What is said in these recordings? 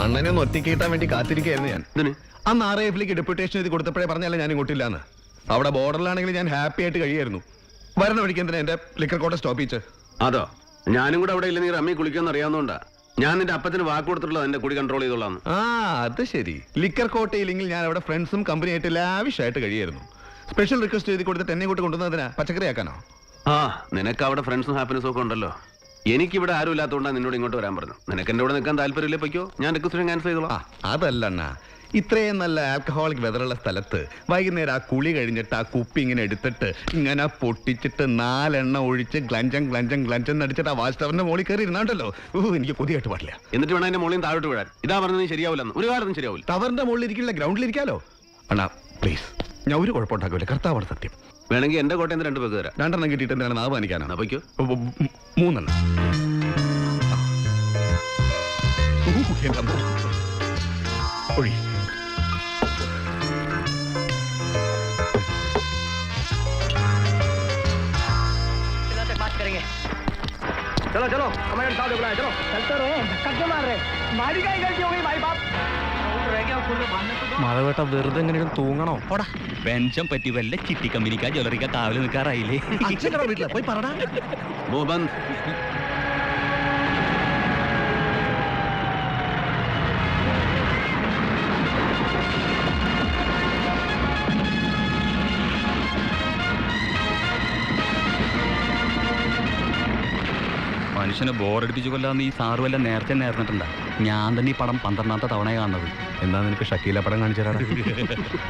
അണ്ണനെ ഒന്ന് ഒറ്റയ്ക്ക് കിട്ടാൻ വേണ്ടി കാത്തിരിക്കുകയായിരുന്നു ഞാൻ. അന്ന് RAF-ലേക്ക് ഡെപ്യൂട്ടേഷൻ എഴുതി കൊടുത്തപ്പോഴേ പറഞ്ഞാലേ ഞാൻ ഇങ്ങോട്ടില്ലാന്ന്. അവിടെ ബോർഡറിലാണെങ്കിൽ ഞാൻ ഹാപ്പി ആയിട്ട് കഴിയായിരുന്നു. വരുന്ന വഴിക്ക് എന്തിനാ എന്റെ ലിക്കർ കോട്ട സ്റ്റോപ്പ് ചെയ്ത്? അതോ ഞാനും കൂടെ അവിടെ ഇല്ല, നീ റമ്മി കുളിക്കുമെന്ന് അറിയാവുന്നതുകൊണ്ടാ ഞാൻ നിന്റെ അപ്പത്തിന് വാക്ക് കൊടുത്തിട്ടുള്ളത് എന്റെ കുടി കൺട്രോൾ ചെയ്തോളാം. അത് ശരി. ലിക്കർ കോട്ടയില്ലെങ്കിൽ ഞാൻ അവിടെ ഫ്രണ്ട്സും കമ്പനി ആയിട്ട് ലാവിഷായിട്ട് കഴിയായിരുന്നു. സ്പെഷ്യൽ റിക്വസ്റ്റ് എഴുതി കൊടുത്തിട്ട് എന്നെ ഇങ്ങോട്ട് കൊണ്ടുവന്നതിനാ പച്ചക്കറി ആക്കാനോ? നിനക്ക് അവിടെ ഫ്രണ്ട്സും ഹാപ്പിനെസ്സും ഒക്കെ ഉണ്ടല്ലോ. എനിക്കിവിടെ ആരും ഇല്ലാത്തതുകൊണ്ടാണ് നിന്നോട് ഇങ്ങോട്ട് വരാൻ പറഞ്ഞു. നിനക്ക് എന്റെ കൂടെ നിൽക്കാൻ താല്പര്യമില്ലേ? പൊയ്ക്കോ, ഞാൻ റിക്വസ്റ്റ് ക്യാൻസൽ ചെയ്തോളാം. അതല്ല അണ്ണാ, ഇത്രയും നല്ല ആൽക്കഹോളിക് വെതറുള്ള സ്ഥലത്ത് വൈകുന്നേരം ആ കുളി കഴിഞ്ഞിട്ട് ആ കുപ്പി ഇങ്ങനെ എടുത്തിട്ട് ഇങ്ങനെ പൊട്ടിച്ചിട്ട് 4 എണ്ണ ഒഴിച്ച് ഗ്ലഞ്ചം അടിച്ചിട്ട് ആ വാച്ച് ടവറിന്റെ മോളിൽ കയറി ഇരുന്നാണ്ടല്ലോ, എനിക്ക് കൊതിയായിട്ട് പാടില്ല. എന്നിട്ട് വേണം അതിന്റെ മോളിൽ താഴോട്ട് വീഴാൻ. ഇതാ പറഞ്ഞത് ശരിയാവില്ലെന്ന്. ഒരു കാലത്തും ശരിയാവില്ല. ടവറിന്റെ മുകളിൽ ഇരിക്കില്ല, ഗ്രൗണ്ടിൽ ഇരിക്കാലോ. അണ്ണാ പ്ലീസ്, ഞാൻ ഒരു കുഴപ്പമുണ്ടാക്കില്ല. കർത്താവാണ് സത്യം. വേണമെങ്കിൽ എന്റെ കോട്ടയം 2 പേർക്ക് തരാം. 2 എണ്ണം കിട്ടിയിട്ട് എന്താണ് നാവ് കാണിക്കാനാണ്? പൊയ്ക്കോ. 3 എണ്ണം. ഒഴി. चलो चलो हमारे साथ बुलाया, चलो चलते रहे, धक्का क्यों मार रहे? हमारी क्या गलती हो गई भाई बाप? മഴവേട്ട വെറുതെ എങ്ങനെയും തൂങ്ങണോ? പെൻഷൻ പറ്റി വല്ല ചിട്ടി കമ്പനിക്കാ ജ്വല്ലറിക്കാ കാവല് നിൽക്കാറായില്ലേ? വീട്ടില് പോയി പറടാ. മനുഷ്യനെ ബോറടിപ്പിച്ചു കൊല്ലാന്ന് ഈ സാറ് വല്ല നേരത്തെ നേർന്നിട്ടുണ്ടാ. ഞാൻ തന്നെ ഈ പടം 12ാമത്തെ തവണ കാണുന്നത്. എന്താ നിനക്ക് ഷക്കീല പടം കാണിച്ചാടാ?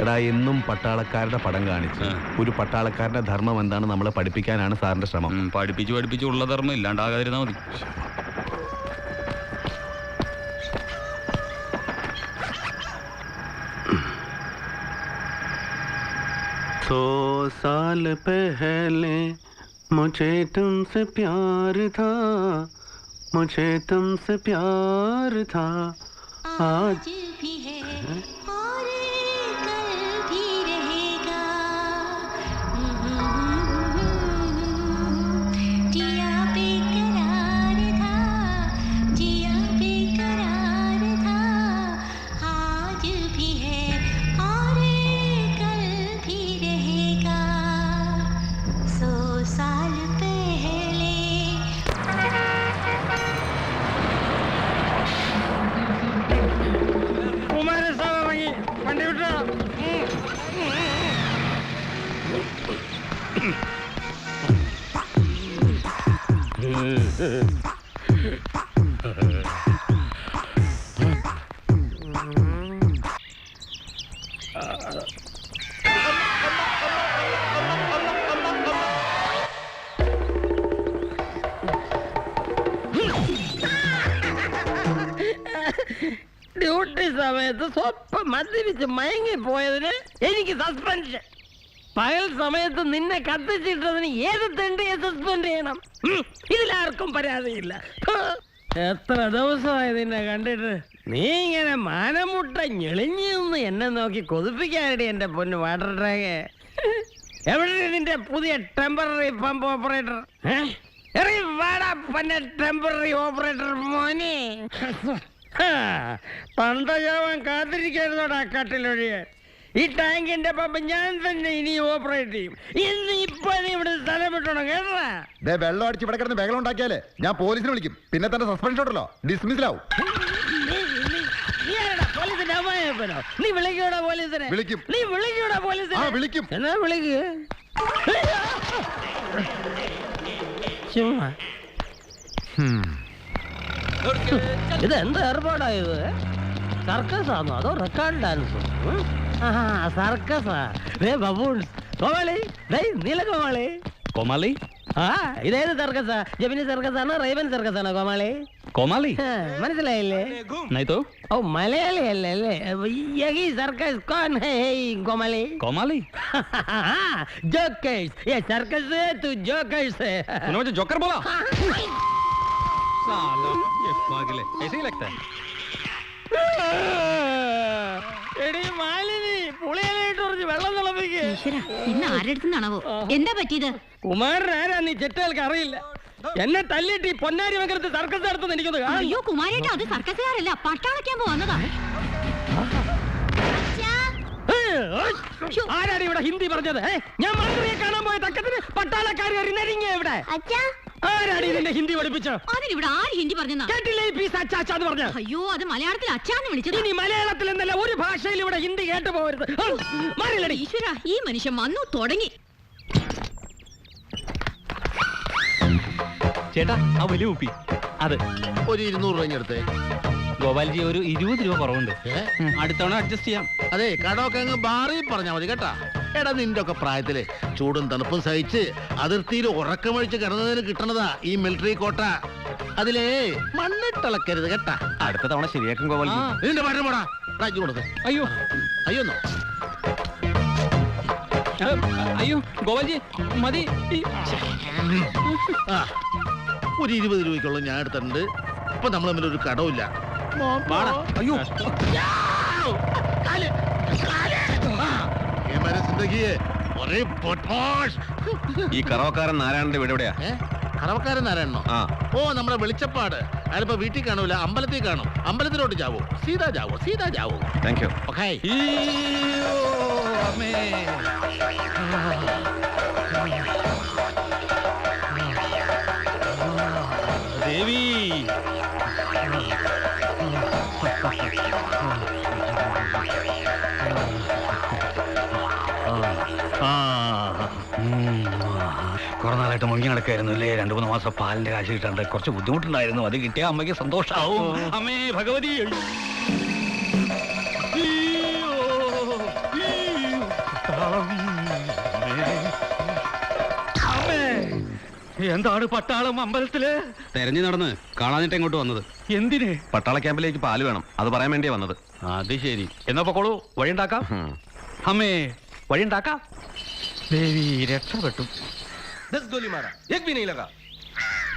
എടാ, എന്നും പട്ടാളക്കാരുടെ പടം കാണിച്ചു ഒരു പട്ടാളക്കാരുടെ ധർമ്മം എന്താണ് നമ്മളെ പഠിപ്പിക്കാനാണ് സാറിന്റെ ശ്രമം. പഠിപ്പിച്ച് ഉള്ള ധർമ്മം ഇല്ലാണ്ടാകാതിരുന്നാ മതി. सौ साल पहले मुझे तुमसे प्यार था, मुझे तुमसे प्यार था, आज भी है और कल भी रहेगा। जिया बेकरार था, जिया बेकरार था, आज भी है और कल भी रहेगा। 100 साल पहले कुमार साहब वहीं वंडी उठा। ഡ്യൂട്ടി സമയത്ത് സ്വപ്പം മദ്യപിച്ച് മയങ്ങിപ്പോയതിന് എനിക്ക് സസ്പെൻഷൻ. പകൽ സമയത്ത് നിന്നെ കത്തിച്ചിട്ടതിന് ഏത് തെണ്ടിയെ സസ്പെൻഡ് ചെയ്യണം? ഇതിലാർക്കും പരാതിയില്ല. എത്ര ദിവസമായി നിന്നെ കണ്ടിട്ട്. നീ ഇങ്ങനെ മാനമുട്ട ഞെളിഞ്ഞെന്ന് എന്നെ നോക്കി കൊതിപ്പിക്കാനടി എന്റെ പൊന്ന് വാട്ടർ ടാങ്ക്. എവിടെ നിന്റെ പുതിയ temporary pump operator? Temporary operator മോനെ. പണ്ടജാവാൻ കാത്തിരിക്കായിരുന്നോടാ കട്ടിലൊഴിയെ. ഈ ടാങ്കിന്റെ പമ്പ് ഞാൻ തന്നെ ഇനി ഓപ്പറേറ്റ് ചെയ്യും. ഇന്ന് ഇപ്പൊ നീ ഇവിടെ സ്ഥലം വിട്ടോണം കേട്ടാ. വെള്ളം അടിച്ച് ഇവിടെ കിടന്ന് ബഹളം ഉണ്ടാക്കിയാലേ ഞാൻ പോലീസിനെ വിളിക്കും. പിന്നെ തന്നെ സസ്പെൻഷൻ ഉണ്ടല്ലോ, ഡിസ്മിസിലാവും. പോലീസിന്റെ അമ്മായപ്പനോ? നീ വിളിക്കൂടാ പോലീസിനെ? വിളിക്കും. നീ വിളിക്കൂടാ പോലീസിനെ? വിളിക്കും. എന്നാ വിളിക്കുക. ചുമ്മാ ഇത് എന്ത് ഏർപ്പാടായത്? സർക്കസാണോ അതോ റെക്കോർഡ് ഡാൻസോ? സർക്കസാ. കോമാളി, നീലകോമാളി. കോമാളി? ഇതേത് സർക്കസാ? ജമിനി സർക്കസാണോ റൈവൻ സർക്കസാണോ കോമാളി? കോമാളി മനസ്സിലായില്ലേ? ഓ മലയാളി അല്ലേ? യഹി സർക്കസ് കോൺ ഹൈ കോമാളി? കോമാളി जोकर्स, ये सर्कस है तू जोकर्स है। मुझे जोकर बोला? साला ये पागल है, ऐसे ही लगता है। എടി മാലിനി, പുളിയിലായിട്ട് കുറച്ച് വെള്ളം തിളപ്പിക്ക്. ഇന്ന് ആരെടുത്തുന്നാണാവോ? എന്താ പറ്റിയത്? കുമാരൻ ആരാ നീ ചെറ്റകൾക്ക് അറിയില്ല. എന്നെ തല്ലിയിട്ട് ഈ പൊന്നാരി നഗരത്തിൽ സർക്കസ് നടത്തുന്ന എനിക്കൊന്ന് കാണണം. അയ്യോ കുമാരേട്ടാ, അത് സർക്കസുകാരല്ല, പട്ടാള ക്യാമ്പ് വന്നതാ. ആരാണ് ഇവിടെ ഹിന്ദി പറഞ്ഞത്? ഞാൻ മന്ത്രിയെ കാണാൻ പോയ തക്കത്തിന് പട്ടാളക്കാർ എറിഞ്ഞിങ്ങ ഇവിടെ. ആരാണ് ഇതിന്റെ ഹിന്ദി പഠിപ്പിച്ചോ? അതിനിവിടെ ആര് ഹിന്ദി പറഞ്ഞാ കേട്ടില്ലേ ഈ പീസ് അച്ചാച്ചാന്ന് പറഞ്ഞ? അയ്യോ, അത് മലയാളത്തിൽ അച്ഛാന്ന് വിളിച്ചത്. ഇനി മലയാളത്തിൽ എന്നല്ല ഒരു ഭാഷയിൽ ഇവിടെ ഹിന്ദി കേട്ടു പോകരുത്. മാറില്ലടി. ഈശ്വര, ഈ മനുഷ്യൻ വന്നു തുടങ്ങി. ചേട്ടാ ആ വലിയ കുപ്പി അത് ഒരു 200 രൂപ എടുത്തേ. ഗോപാൽജി ഒരു 20 രൂപ കുറവുണ്ട്. അടുത്തവണ അഡ്ജസ്റ്റ് ചെയ്യാം. അതെ, കടമൊക്കെ അങ്ങ് ബാറിൽ പറഞ്ഞാൽ മതി കേട്ടാ. എടാ, നിന്റെ ഒക്കെ പ്രായത്തില് ചൂടും തണുപ്പും സഹിച്ച് അതിർത്തിയിൽ ഉറക്കമൊഴിച്ച് കിടന്നതിന് കിട്ടണതാ ഈ മിലിറ്ററി കോട്ട. അതിലേ മണ്ണിട്ടളക്കരുത് കേട്ടാ. അടുത്ത തവണ ശരിയാക്കും ഗോപാൽജി. നിന്റെ പാട്ട് പോടാ. രാജ്യം കൊടുക്ക. അയ്യോ അയ്യോന്നോ? അയ്യോ ഗോപാൽജി മതി. ആ, ഒരു 20 രൂപയ്ക്കുള്ള ഞാൻ എടുത്തിട്ടുണ്ട്. ഇപ്പൊ നമ്മൾ തമ്മിൽ ഒരു കടവില്ല. അയ്യോ ഈ കറവക്കാരൻ നാരായണന്റെ വീട് എവിടെയാ? കറവക്കാരൻ ആരാണോ? ആ. ഓ, നമ്മുടെ വെളിച്ചപ്പാട്. അയാളിപ്പോ വീട്ടിൽ കാണൂല, അമ്പലത്തിൽ കാണും. അമ്പലത്തിലോട്ട് ജാവോ, സീതാ ജാവോ, സീതാ ജാവോ. Thank you. ഓക്കേ. ദേവി കുറെ നാളായിട്ട് മുങ്ങി നടക്കായിരുന്നു അല്ലേ? 2-3 മാസം പാലിന്റെ കാശ് കിട്ടാണ്ട് കുറച്ച് ബുദ്ധിമുട്ടുണ്ടായിരുന്നു. അത് കിട്ടിയ അമ്മയ്ക്ക് സന്തോഷാവും. അമ്മേ ഭഗവതി. എന്താണ് പട്ടാളം അമ്പലത്തില്? തെരഞ്ഞു നടന്ന് കാണാനിട്ട് ഇങ്ങോട്ട് വന്നത്. എന്തിന്? പട്ടാള ക്യാമ്പിലേക്ക് പാല് വേണം, അത് പറയാൻ വേണ്ടിയാ വന്നത്. അത് ശരി. എന്നാ പൊക്കോളൂ, വഴിയുണ്ടാക്കാം. അമ്മേ വഴിയുണ്ടാക്കാം. ദേവി രക്ഷപ്പെട്ടു.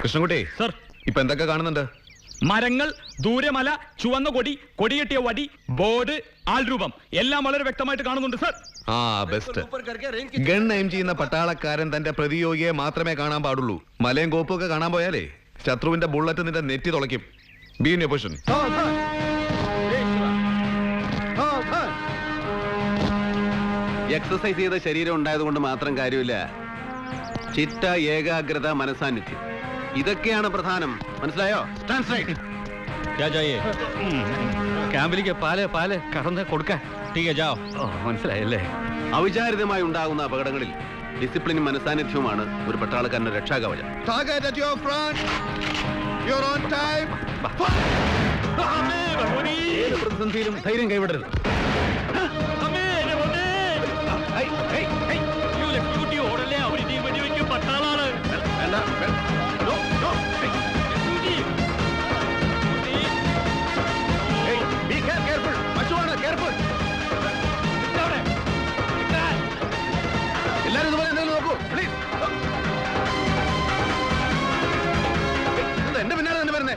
കൃഷ്ണൻകുട്ടി സർ, ഇപ്പൊ എന്തൊക്കെ കാണുന്നുണ്ട്? മരങ്ങൾ, ദൂരമല, ചുവന്ന കൊടി, കൊടികെട്ടിയ വടി, ബോർഡ്, ആൾരൂപം എല്ലാം വളരെ വ്യക്തമായിട്ട് കാണുന്നുണ്ട് സർ. ആ ബെസ്റ്റ്. ഗൺ എയിം ചെയ്യുന്ന പട്ടാളക്കാരൻ തന്റെ പ്രതിയോഗിയെ മാത്രമേ കാണാൻ പാടുള്ളൂ. മലയും കോപ്പും ഒക്കെ കാണാൻ പോയാലേ ശത്രുവിന്റെ ബുള്ളറ്റ് നിന്റെ നെറ്റി തുളയ്ക്കും. Be in your position. Exercise ചെയ്ത ശരീരം ഉണ്ടായത് കൊണ്ട് മാത്രം കാര്യമില്ല. ചിട്ട, ഏകാഗ്രത, മനസാന്നിധ്യം, ഇതൊക്കെയാണ് പ്രധാനം. മനസ്സിലായോ? Stand straight. ക്യാമ്പിലേക്ക് പാല് കടന്ന് കൊടുക്ക. മനസ്സിലായല്ലേ? അവിചാരിതമായി ഉണ്ടാകുന്ന അപകടങ്ങളിൽ ഡിസിപ്ലിനും മനസാന്നിധ്യവുമാണ് ഒരു പട്ടാളക്കാരന്റെ രക്ഷാകവചം. Target at your front. You're on time. ഏത് പ്രതിസന്ധിയിലും ധൈര്യം കൈവിടരുത്. വേണ്ട, വേണ്ട. No, no. Hey, be careful. പശുവാണ്, careful. എല്ലാരും ഇതുപോലെ എന്തെങ്കിലും നോക്കൂ, പ്ലീസ്. എന്റെ പിന്നാലെ തന്നെ വരുന്നേ.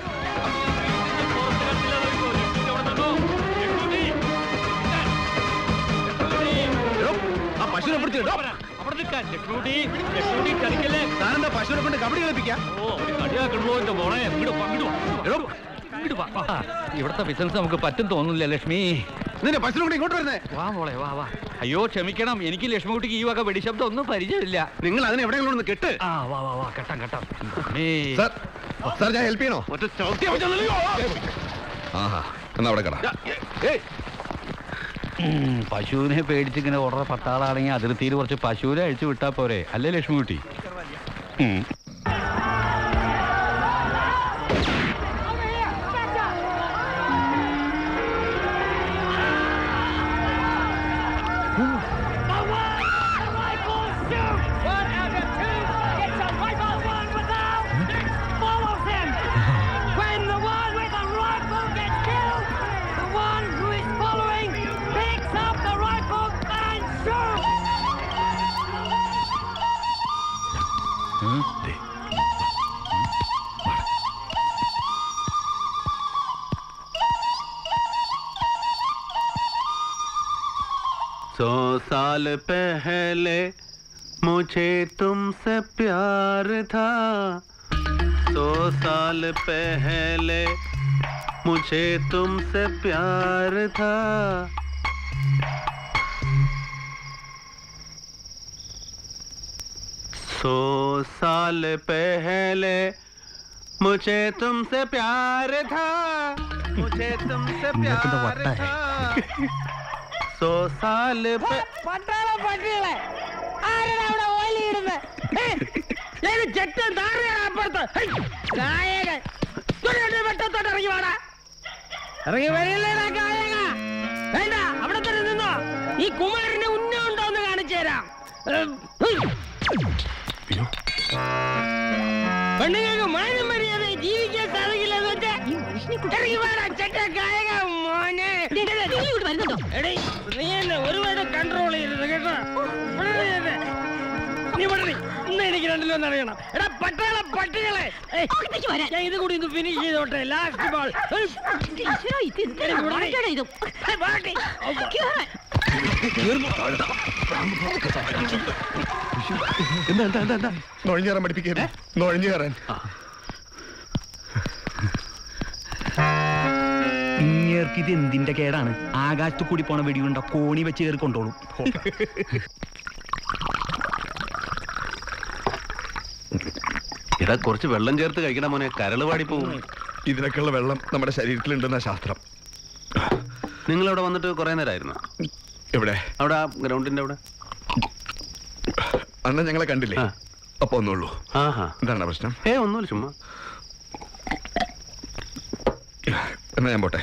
ആ പശുവിനെ പിടിച്ചു കേട്ടോ. താനെന്താ പശുവിനെ കൊണ്ട് കബഡി കളിപ്പിക്കാം? ഇവിടുത്തെ ബിസിനസ് നമുക്ക് പറ്റും തോന്നുന്നില്ല ലക്ഷ്മി. നിന്നെ പശുവിനെ കൊണ്ട് ഇങ്ങോട്ട് വരുന്നേ. വാ മോളെ വാ വാ. അയ്യോ ക്ഷമിക്കണം, എനിക്ക് ലക്ഷ്മി കുട്ടിക്ക് ഈ വക വെടിശബ്ദം ഒന്നും പരിചയമില്ല. നിങ്ങൾ അതിനെ എവിടെയെങ്കിലും ഒന്ന് കെട്ട്. ആ വാ വാ വാ, കെട്ടാം കെട്ടാം. സാർ, സാർ ഞാൻ ഹെൽപ്പ് ചെയ്യണോ? ഒറ്റ ചവിട്ടി വെച്ചല്ലോ. ആഹാ, എന്നാ അവിടെ കട. പശുവിനെ പേടിച്ചിങ്ങനെ ഓർഡർ പട്ടാളാണെങ്കിൽ അതിർത്തിയിൽ കുറച്ച് പശുവിനെ അഴിച്ചു വിട്ടാ പോരെ, അല്ലേ ലക്ഷ്മി കുട്ടി? सौ साल पहले मुझे तुमसे प्यार था. 100 साल पहले मुझे तुमसे प्यार था. 100 साल पहले मुझे तुमसे प्यार था. मुझे तुमसे प्यार था. 100 साल പട്ടാള പട്ടികളെ ആരാണ് അവിടെ ഓലിയിടുന്നത്? ചെറ്റൻ താഴെയാണ് അപ്പുറത്ത്. ഗായകൻ വെട്ടത്തോട്ട് ഇറങ്ങി വാടാ. ഇറങ്ങി വരില്ലേടാ ഗായക. വേണ്ട, അവിടെ തന്നെ നിന്നോ. ഈ കുമാരന് ഉന്നം ഉണ്ടോന്ന് കാണിച്ചു തരാം. പെണ്ണുങ്ങൾക്ക് മാനം മര്യാദ ജീവിക്കാൻ സാധിക്കില്ലെന്ന് വെച്ചാ ഇറങ്ങി വാടാ ചെറ്റ ഗായക മോനെ. വരുന്നുണ്ടോ? എടീ, നീ എന്നെ ഒരുപാട് കൺട്രോൾ ചെയ്യരുത് കേട്ടോ. നീ വളരെ ഇന്ന് എനിക്ക് രണ്ടിലോ എന്നറിയണം. എടാ പട്ടാള പട്ടികളെ, അകത്തേക്ക് വരാൻ. ഞാൻ ഇത് കൂടി ഒന്ന് ഫിനിഷ് ചെയ്തോട്ടെ. Last ball. ഈശ്വരാ, ഇത് എന്തൊരു മാറ്റാടാ ഇത്? കേറാൻ. എന്താ നുഴഞ്ഞു കയറാൻ പഠിപ്പിക്കരുത്. നുഴഞ്ഞു കയറാൻ. ഇങ്ങേർക്ക് ഇത് എന്തിന്റെ കേടാണ്? ആകാശത്ത് കൂടി പോണ വെടിയുണ്ട കോണി വെച്ച് കയറി കൊണ്ടോളും. ഇടാ, കുറച്ച് വെള്ളം ചേർത്ത് കഴിക്കണം മോനെ, കരള് പാടി പോവും. ഇതിനൊക്കെയുള്ള വെള്ളം നമ്മുടെ ശരീരത്തിലുണ്ടെന്ന ശാസ്ത്രം. നിങ്ങൾ അവിടെ വന്നിട്ട് കുറെ നേരമായിരുന്നു? എവിടെ? അവിടെ ഗ്രൗണ്ടിന്റെ അവിടെ. അന്ന് ഞങ്ങളെ കണ്ടില്ലേ? ആ. അപ്പൊ ഒന്നുള്ളൂ. ആഹാ. എന്താണ് പ്രശ്നം? ഒന്നുമില്ല, ചുമ്മാ. എന്നാ ഞാൻ പോട്ടെ.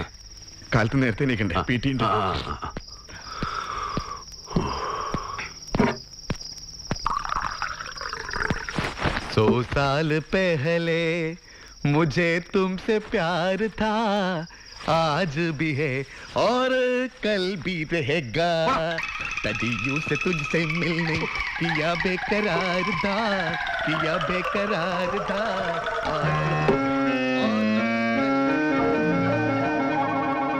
കാലത്ത് നേരത്തെ നീക്കണ്ടേ? PT ഉണ്ട്. 100 साल पहले मुझे तुमसे प्यार था, आज भी है और कल भी रहेगा. सदियों से तुझसे मिलने किया बेकरार था, किया बेकरार था.